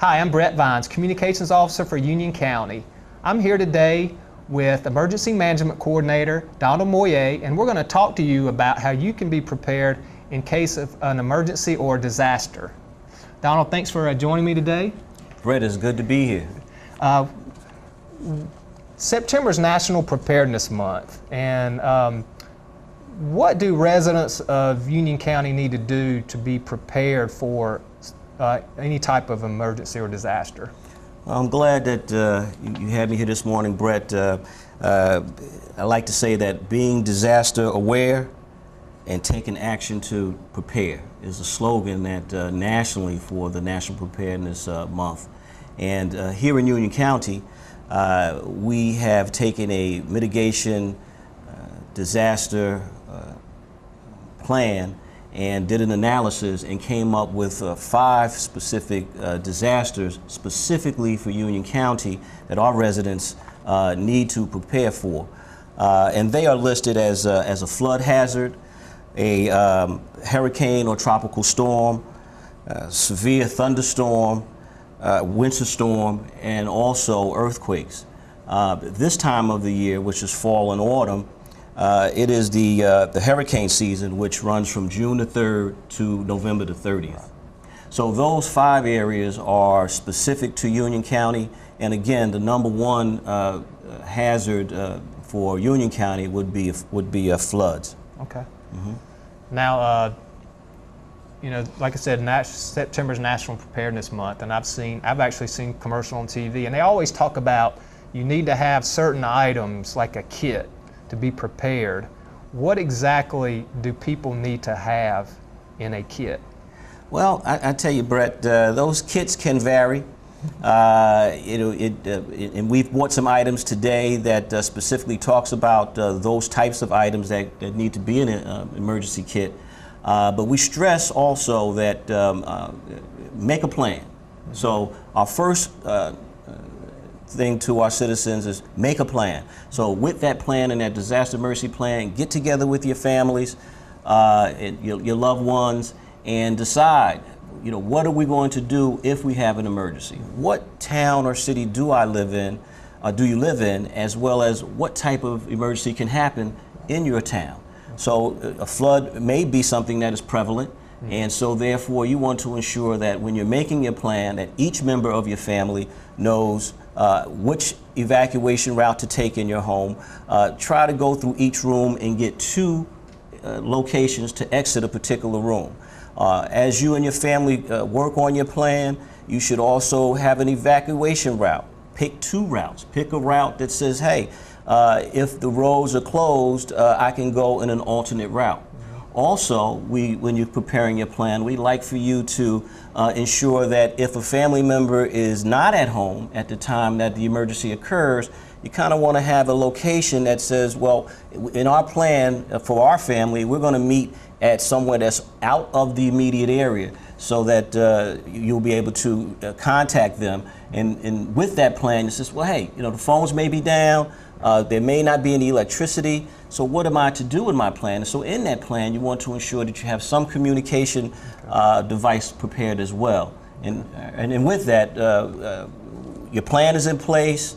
Hi, I'm Brett Vines, Communications Officer for Union County. I'm here today with Emergency Management Coordinator Donald Moyer, and we're going to talk to you about how you can be prepared in case of an emergency or disaster. Donald, thanks for joining me today. Brett, it's good to be here. September is National Preparedness Month, and what do residents of Union County need to do to be prepared for any type of emergency or disaster? Well, I'm glad that you had me here this morning, Brett. I like to say that being disaster aware and taking action to prepare is a slogan that nationally for the National Preparedness Month. And here in Union County, we have taken a mitigation disaster plan and did an analysis and came up with 5 specific disasters specifically for Union County that our residents need to prepare for. And they are listed as a flood hazard, a hurricane or tropical storm, severe thunderstorm, winter storm, and also earthquakes. This time of the year, which is fall and autumn, it is the hurricane season, which runs from June the 3rd to November the 30th. So those 5 areas are specific to Union County, and again, the number one hazard for Union County would be floods. Okay. Now, you know, like I said, September is National Preparedness Month, and I've actually seen commercial on TV, and they always talk about you need to have certain items like a kit to be prepared. What exactly do people need to have in a kit? Well, I tell you, Brett, those kits can vary. And we've bought some items today that specifically talks about those types of items that need to be in an emergency kit. But we stress also that make a plan. So our first thing to our citizens is make a plan. So with that plan and that disaster emergency plan, get together with your families, and your loved ones, and decide, you know, what are we going to do if we have an emergency? What town or city do I live in, or do you live in, as well as what type of emergency can happen in your town? So a flood may be something that is prevalent, and so therefore you want to ensure that when you're making your plan that each member of your family knows which evacuation route to take in your home. Try to go through each room and get 2 locations to exit a particular room. As you and your family work on your plan, you should also have an evacuation route. Pick 2 routes. Pick a route that says, hey, if the roads are closed, I can go in an alternate route. Also, when you're preparing your plan, we'd like for you to ensure that if a family member is not at home at the time that the emergency occurs, you kind of want to have a location that says, well, in our plan for our family, we're going to meet at somewhere that's out of the immediate area so that you'll be able to contact them. And with that plan, it says, well, hey, you know, the phones may be down, there may not be any electricity, so what am I to do in my plan? And so in that plan, you want to ensure that you have some communication device prepared as well. And with that, your plan is in place.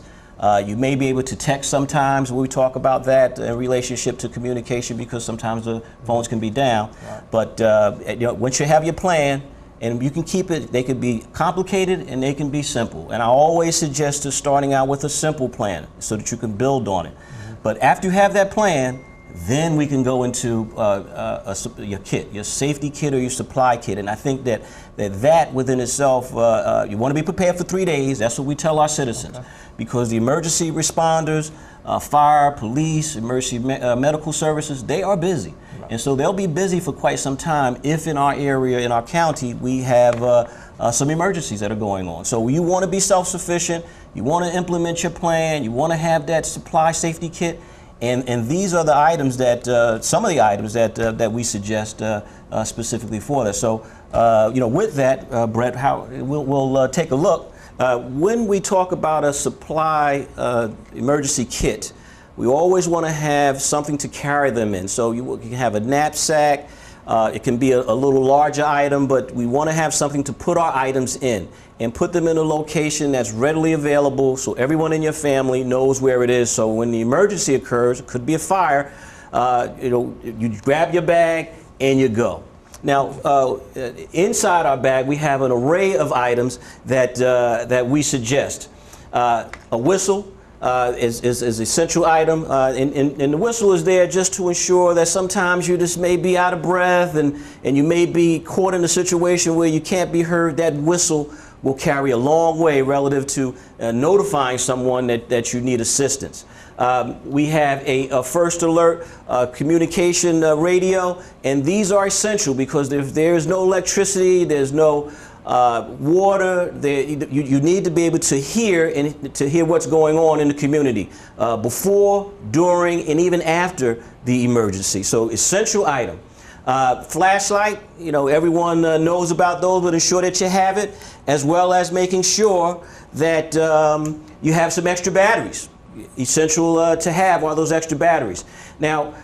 You may be able to text sometimes. We talk about that in relationship to communication because sometimes the phones can be down. But you know, once you have your plan, and you can keep it, they can be complicated and they can be simple. And I always suggest to starting out with a simple plan so that you can build on it. But after you have that plan, then we can go into your kit, your safety kit or your supply kit. And I think that within itself, you want to be prepared for 3 days. That's what we tell our citizens. Okay. Because the emergency responders, fire, police, emergency medical services, they are busy. Right. And so they'll be busy for quite some time if in our area, in our county, we have some emergencies that are going on. So you want to be self-sufficient, you want to implement your plan, you want to have that supply safety kit, and these are the items that, some of the items that we suggest specifically for that. So, you know, with that, Brett, we'll take a look. When we talk about a supply emergency kit, we always want to have something to carry them in. So you can have a knapsack, It can be a little larger item, but we want to have something to put our items in and put them in a location that's readily available so everyone in your family knows where it is. So when the emergency occurs, it could be a fire, you grab your bag and you go. Now, inside our bag, we have an array of items that we suggest. A whistle is an essential item, and the whistle is there just to ensure that sometimes you just may be out of breath and you may be caught in a situation where you can't be heard. That whistle will carry a long way relative to notifying someone that you need assistance. We have a first alert communication radio, and these are essential because if there's no electricity, there's no water, you need to be able to hear what's going on in the community before, during, and even after the emergency. So essential item. Flashlight, everyone knows about those, but ensure that you have it, as well as making sure that you have some extra batteries. Essential to have are those extra batteries. Now,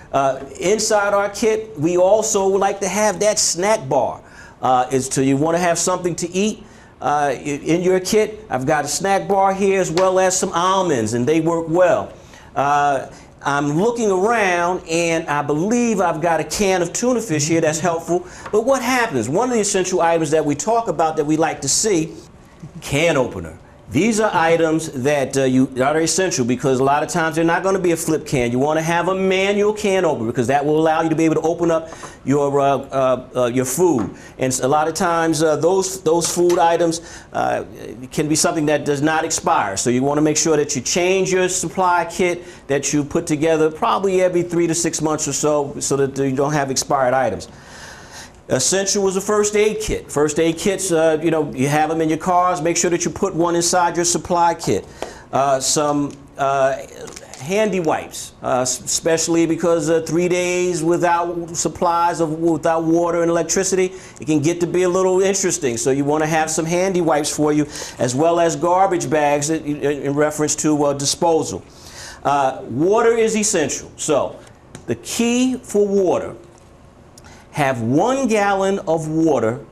inside our kit, we also like to have that snack bar. You want to have something to eat in your kit. I've got a snack bar here as well as some almonds, and they work well. I'm looking around and I believe I've got a can of tuna fish here that's helpful. But what happens? One of the essential items that we talk about that we like to see, can opener. These are items that are essential because a lot of times they're not going to be a flip can. You want to have a manual can opener because that will allow you to be able to open up your food. And a lot of times those food items can be something that does not expire. So you want to make sure that you change your supply kit that you put together probably every 3 to 6 months or so that you don't have expired items. Essential is a first aid kit. First aid kits, you have them in your cars. Make sure that you put one inside your supply kit. Some handy wipes, especially because 3 days without supplies, without water and electricity, it can get to be a little interesting. So you want to have some handy wipes for you, as well as garbage bags in reference to disposal. Water is essential. So the key for water, have 1 gallon of water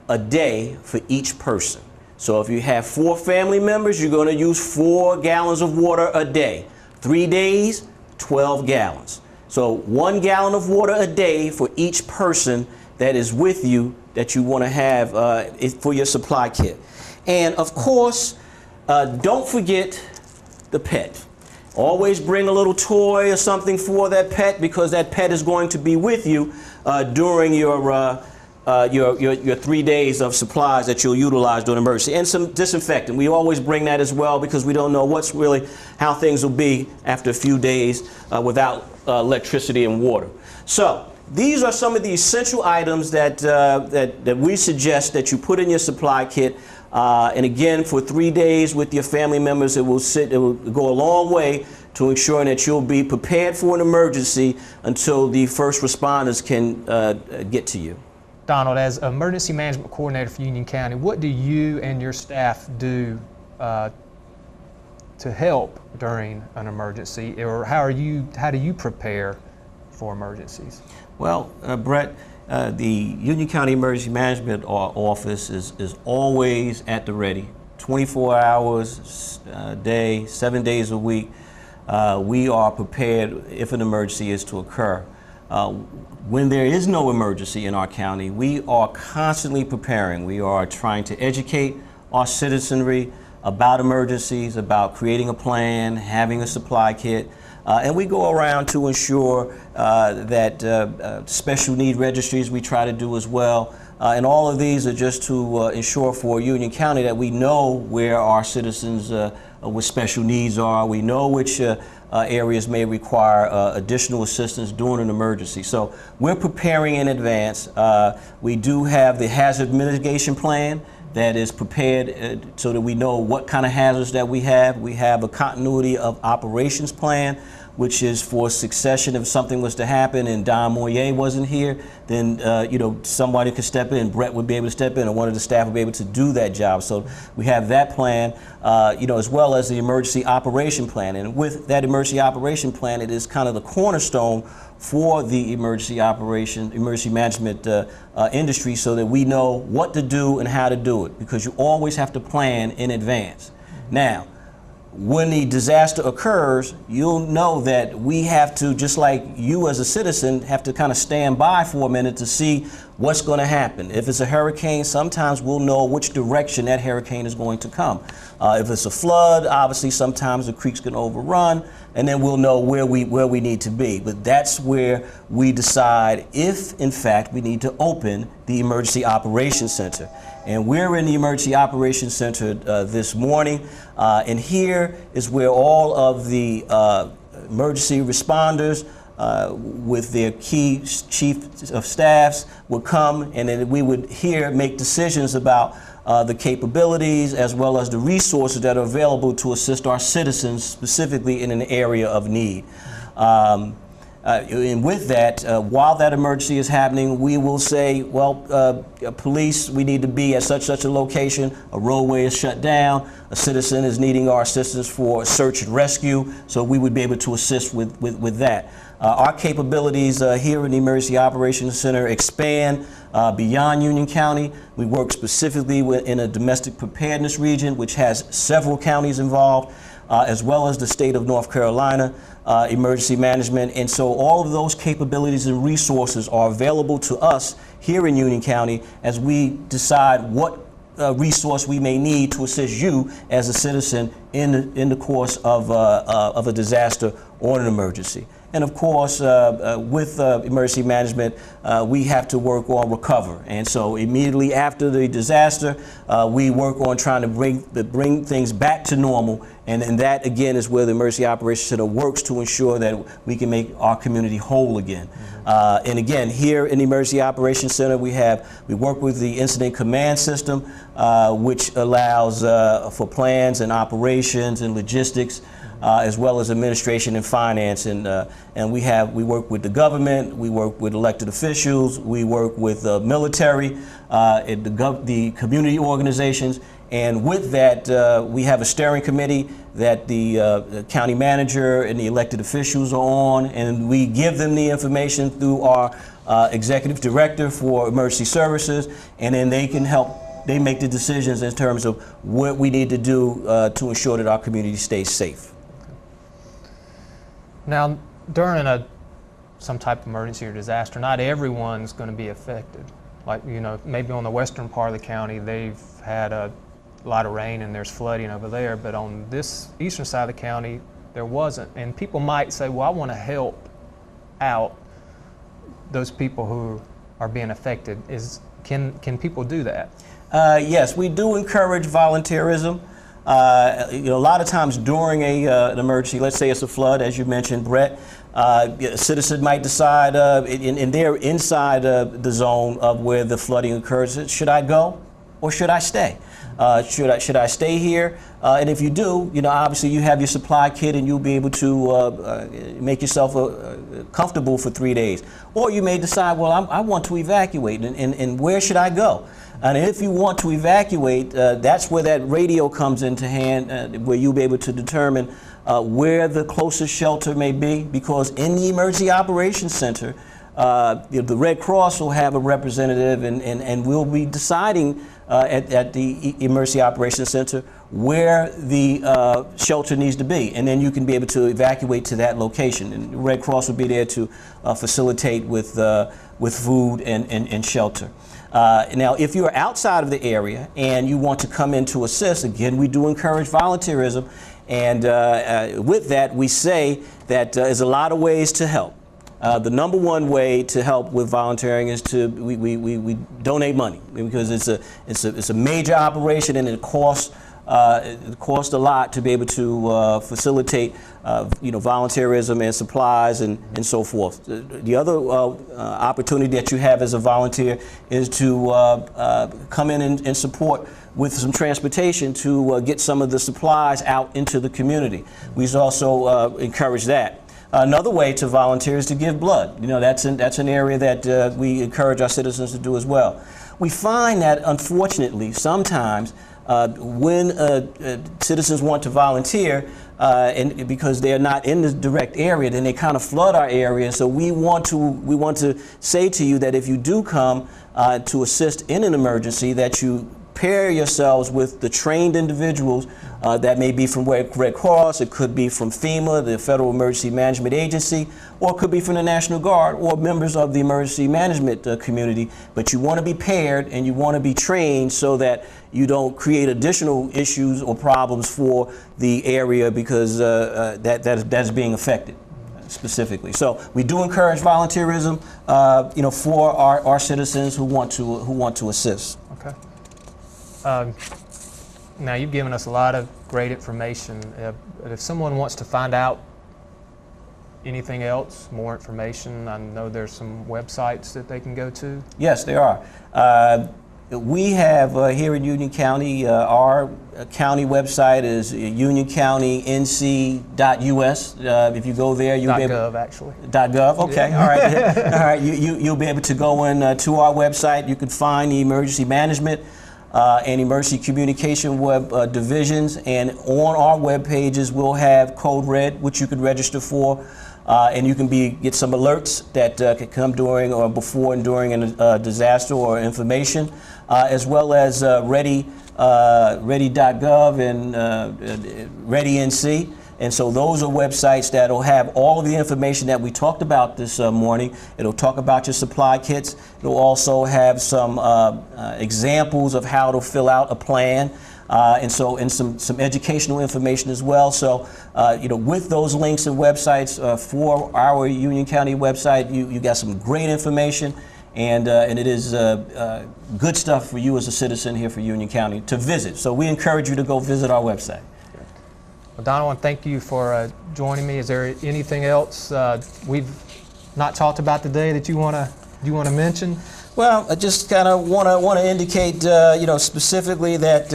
a day for each person. So if you have 4 family members, you're going to use 4 gallons of water a day. 3 days, 12 gallons. So 1 gallon of water a day for each person that is with you that you want to have for your supply kit. And of course, don't forget the pet. Always bring a little toy or something for that pet because that pet is going to be with you during your 3 days of supplies that you'll utilize during emergency. And some disinfectant. We always bring that as well because we don't know how things will be after a few days without electricity and water. So these are some of the essential items that we suggest that you put in your supply kit. And again, for 3 days with your family members, it will go a long way to ensuring that you'll be prepared for an emergency until the first responders can get to you. Donald, as Emergency Management Coordinator for Union County, what do you and your staff do to help during an emergency, or how do you prepare for emergencies? Well, Brett, the Union County Emergency Management Office is always at the ready, 24 hours a day, 7 days a week. We are prepared if an emergency is to occur. When there is no emergency in our county, we are constantly preparing. We are trying to educate our citizenry about emergencies, about creating a plan, having a supply kit. And we go around to ensure that special need registries we try to do as well. And all of these are just to ensure for Union County that we know where our citizens with special needs are. We know which areas may require additional assistance during an emergency. So we're preparing in advance. We do have the hazard mitigation plan that is prepared so that we know what kind of hazards that we have. We have a continuity of operations plan, which is for succession. If something was to happen and Don Moyer wasn't here, then somebody could step in. Brett would be able to step in, or one of the staff would be able to do that job. So we have that plan, as well as the emergency operation plan. And with that emergency operation plan, it is kind of the cornerstone for the emergency management industry, so that we know what to do and how to do it, because you always have to plan in advance. Now, when the disaster occurs, you'll know that we have to, just like you as a citizen, have to kind of stand by for a minute to see what's going to happen. If it's a hurricane, sometimes we'll know which direction that hurricane is going to come. If it's a flood, obviously sometimes the creeks can overrun, and then we'll know where we need to be. But that's where we decide if, in fact, we need to open the Emergency Operations Center. And we're in the Emergency Operations Center this morning, and here is where all of the emergency responders with their key chief of staffs would come, and then we would here make decisions about the capabilities as well as the resources that are available to assist our citizens, specifically in an area of need. And with that, while that emergency is happening, we will say, well, police, we need to be at such a location, a roadway is shut down, a citizen is needing our assistance for search and rescue, so we would be able to assist with that. Our capabilities here in the Emergency Operations Center expand beyond Union County. We work specifically in a domestic preparedness region, which has several counties involved, as well as the state of North Carolina emergency management. And so all of those capabilities and resources are available to us here in Union County as we decide what resource we may need to assist you as a citizen in the course of a disaster or an emergency. And of course, with emergency management, we have to work on recover. And so immediately after the disaster, we work on trying to bring things back to normal. And that, again, is where the Emergency Operations Center works to ensure that we can make our community whole again. And again, here in the Emergency Operations Center, we work with the Incident Command System, which allows for plans and operations and logistics, as well as administration and finance, and we work with the government, we work with elected officials, we work with the military, and the community organizations, and with that we have a steering committee that the county manager and the elected officials are on, and we give them the information through our executive director for emergency services, and then they make the decisions in terms of what we need to do to ensure that our community stays safe. Now, during some type of emergency or disaster, not everyone's going to be affected. Like, maybe on the western part of the county, they've had a lot of rain and there's flooding over there, but on this eastern side of the county, there wasn't. And people might say, well, I want to help out those people who are being affected. Can people do that? Yes, we do encourage volunteerism. A lot of times during an emergency, let's say it's a flood, as you mentioned, Brett, a citizen might decide, and they're inside the zone of where the flooding occurs, should I go or should I stay? Should I stay here? And if you do, obviously you have your supply kit and you'll be able to make yourself comfortable for 3 days. Or you may decide, well, I want to evacuate, and where should I go? And if you want to evacuate, that's where that radio comes into hand, where you'll be able to determine where the closest shelter may be, because in the Emergency Operations Center, the Red Cross will have a representative, and we'll be deciding at the Emergency Operations Center where the shelter needs to be, and then you can be able to evacuate to that location. And the Red Cross will be there to facilitate with food and shelter. Now, if you're outside of the area and you want to come in to assist, again, we do encourage volunteerism, and with that, we say that there's a lot of ways to help. The number one way to help with volunteering is we donate money, because it's a major operation, and it costs a lot to be able to facilitate volunteerism and supplies and so forth. The other opportunity that you have as a volunteer is to come in and support with some transportation to get some of the supplies out into the community. We also encourage that. Another way to volunteer is to give blood. That's an area that we encourage our citizens to do as well. We find that, unfortunately, sometimes when citizens want to volunteer, and because they're not in the direct area, then they kind of flood our area. So we want to say to you that if you do come to assist in an emergency, that you pair yourselves with the trained individuals that may be from Red Cross, it could be from FEMA, the Federal Emergency Management Agency, or it could be from the National Guard or members of the emergency management community. But you want to be paired and you want to be trained so that you don't create additional issues or problems for the area because that's being affected specifically. So we do encourage volunteerism, for our citizens who want to assist. Okay. Now you've given us a lot of great information. If someone wants to find out anything else, more information, I know there's some websites that they can go to. Yes, there are. We have here in Union County, our county website is unioncountync.us. If you go there, you'll be able .gov actually. .gov. Okay. All right. All right. You'll be able to go in to our website. You can find the emergency management and emergency communication web divisions, and on our web pages we'll have Code Red, which you can register for, and you can get some alerts that can come during or before and during a disaster or information, as well as ready.gov and ReadyNC. And so those are websites that will have all of the information that we talked about this morning. It'll talk about your supply kits. It'll also have some examples of how to fill out a plan, and some educational information as well. So, with those links and websites for our Union County website, you got some great information, and it is good stuff for you as a citizen here for Union County to visit. So we encourage you to go visit our website. Well, Don, I want to thank you for joining me. Is there anything else we've not talked about today that you want to mention? Well, I just kind of want to indicate, specifically that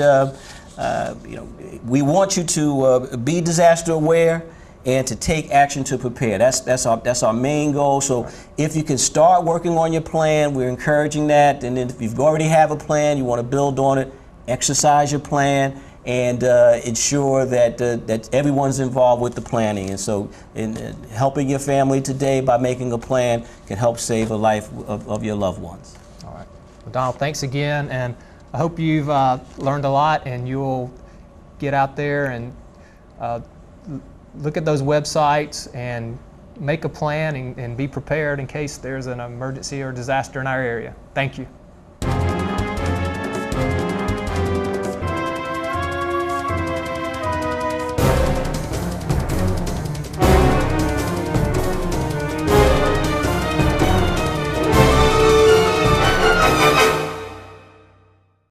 we want you to be disaster aware and to take action to prepare. That's our main goal. So if you can start working on your plan, we're encouraging that. And then if you already have a plan, you want to build on it, exercise your plan, and ensure that everyone's involved with the planning. And so helping your family today by making a plan can help save a life of your loved ones. All right. Well, Donald, thanks again, and I hope you've learned a lot and you'll get out there and look at those websites and make a plan and be prepared in case there's an emergency or disaster in our area. Thank you.